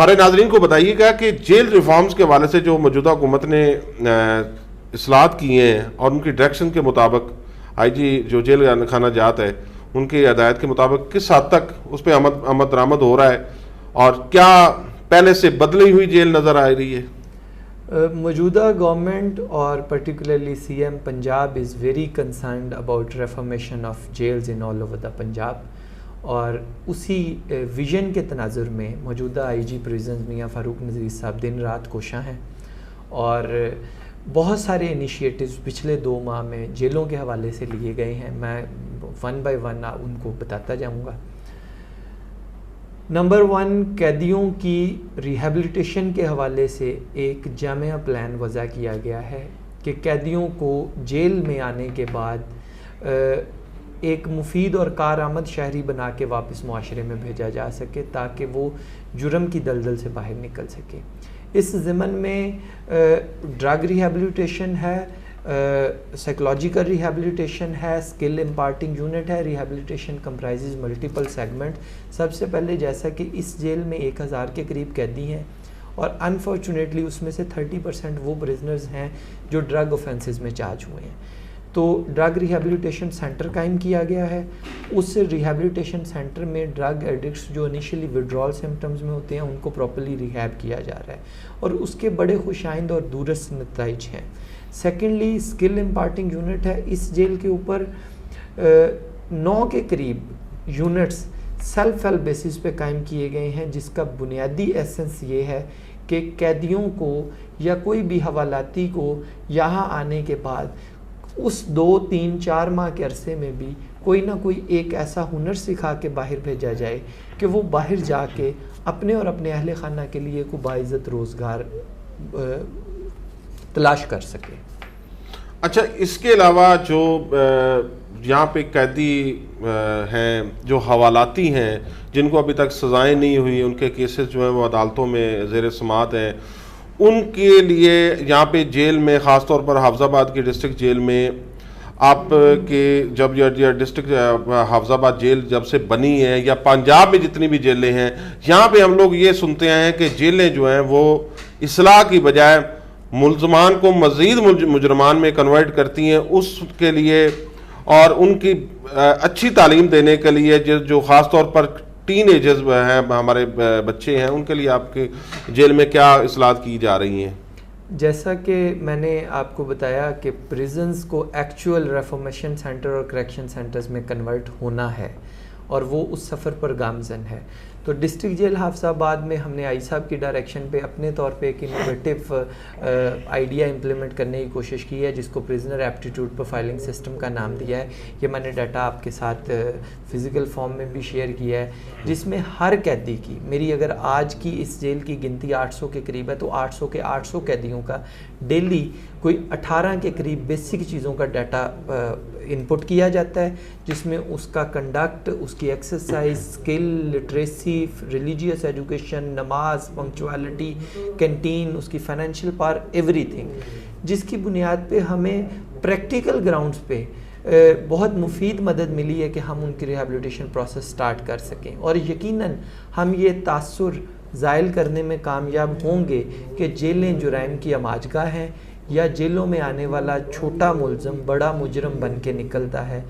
हमारे नाजरीन को बताइएगा कि जेल रिफॉर्म्स के हवाले से जो मौजूदा हुकूमत ने इस्लाहत की हैं और उनकी डायरेक्शन के मुताबिक IG जो जेल खाना जात है उनकी हदायत के मुताबिक किस हद तक उस पर अमल दरामद हो रहा है और क्या पहले से बदली हुई जेल नज़र आ रही है? मौजूदा गवर्नमेंट और particularly CM Punjab is very concerned about reformation of jails in all over the Punjab, और उसी विजन के तनाजुर में मौजूदा IG प्रिजन्स मियाँ फ़ारूक नज़ीर साहब दिन रात कोशां हैं और बहुत सारे इनिशिएटिव्स पिछले 2 माह में जेलों के हवाले से लिए गए हैं। मैं 1 बाय 1 उनको बताता जाऊंगा। नंबर 1, कैदियों की रिहैबिलिटेशन के हवाले से एक जामिया प्लान वज़ा किया गया है कि कैदियों को जेल में आने के बाद एक मुफीद और कारआमद शहरी बना के वापस मुआशरे में भेजा जा सके ताकि वो जुर्म की दलदल से बाहर निकल सके। इस ज़मन में ड्रग रिहैबिलिटेशन है, साइकोलॉजिकल रिहैबिलिटेशन है, स्किल इम्पार्टिंग यूनिट है। Rehabilitation comprises multiple segment. सबसे पहले जैसा कि इस जेल में 1000 के करीब कैदी हैं और अनफॉर्चुनेटली उसमें से 30% वो प्रिजनर्स हैं जो ड्रग ऑफेंसेस में चार्ज हुए हैं। तो ड्रग रिहैबिलिटेशन सेंटर कायम किया गया है। उस रिहैबिलिटेशन सेंटर में ड्रग एडिक्ट्स जो इनिशियली विड्रॉल सिम्टम्स में होते हैं उनको प्रॉपर्ली रिहैब किया जा रहा है और उसके बड़े खुशाइंद और दूरस्त नताइज हैं। सेकेंडली, स्किल इम्पार्टिंग यूनिट है। इस जेल के ऊपर 9 के करीब यूनिट्स सेल्फ हेल्प बेसिस पे कायम किए गए हैं, जिसका बुनियादी एसेंस ये है कि कैदियों को या कोई भी हवालाती को यहाँ आने के बाद उस 2, 3, 4 माह के अरसे में भी कोई ना कोई एक ऐसा हुनर सिखा के बाहर भेजा जाए कि वो बाहर जाके अपने और अपने अहले खाना के लिए को बाइज़्ज़त रोज़गार तलाश कर सके। अच्छा, इसके अलावा जो यहाँ पे कैदी हैं जो हवालाती हैं जिनको अभी तक सज़ाएं नहीं हुई, उनके केसेस जो हैं वो अदालतों में ज़ेर समाअत हैं, उनके लिए यहाँ पे जेल में ख़ास तौर पर हाफिज़ाबाद की डिस्ट्रिक्ट जेल में आपके जब यह डिस्ट्रिक्ट हाफिज़ाबाद जेल जब से बनी है या पंजाब में जितनी भी जेलें हैं, यहाँ पे हम लोग ये सुनते हैं कि जेलें जो हैं वो इस्लाह की बजाय मुल्ज़मान को मज़ीद मुजरमान में कन्वर्ट करती हैं। उसके लिए और उनकी अच्छी तालीम देने के लिए जो ख़ास तौर पर टीनेजर्स हैं, हमारे बच्चे हैं, उनके लिए आपके जेल में क्या इस्लाहत की जा रही हैं? जैसा कि मैंने आपको बताया कि प्रिजन्स को एक्चुअल रेफॉर्मेशन सेंटर और करेक्शन सेंटर्स में कन्वर्ट होना है और वो उस सफ़र पर गामज़न है। तो डिस्ट्रिक्ट जेल हाफिज़ाबाद में हमने आई साहब की डायरेक्शन पे अपने तौर पे एक इनोवेटिव आइडिया इम्प्लीमेंट करने की कोशिश की है, जिसको प्रिजनर एप्टीट्यूड प्रोफाइलिंग सिस्टम का नाम दिया है। ये मैंने डाटा आपके साथ फ़िज़िकल फॉर्म में भी शेयर किया है, जिसमें हर कैदी की, मेरी अगर आज की इस जेल की गिनती 800 के करीब है तो 800 के 800 कैदियों का डेली कोई 18 के करीब बेसिक चीज़ों का डाटा इनपुट किया जाता है, जिसमें उसका कंडक्ट, उसकी exercise, skill, literacy, religious education, नमाज, पंक्चुअलिटी, कैंटीन, उसकी फाइनेंशियल पावर, एवरीथिंग, जिसकी बुनियाद पे हमें प्रैक्टिकल ग्राउंड्स पे बहुत मुफीद मदद मिली है कि हम उनकी रिहैबिलिटेशन प्रोसेस स्टार्ट कर सकें। और यकीनन हम ये तासुर ज़ाइल करने में कामयाब होंगे कि जेलें जुराइम की अमाजगाह हैं या जेलों में आने वाला छोटा मुल्ज़म बड़ा मुजरम बन के निकलता है।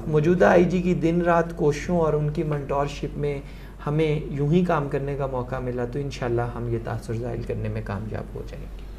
मौजूदा IG की दिन रात कोशिशों और उनकी मेंटोरशिप में हमें यूं ही काम करने का मौका मिला तो इंशाल्लाह हम ये तासुर ज़ाइल करने में कामयाब हो जाएंगे।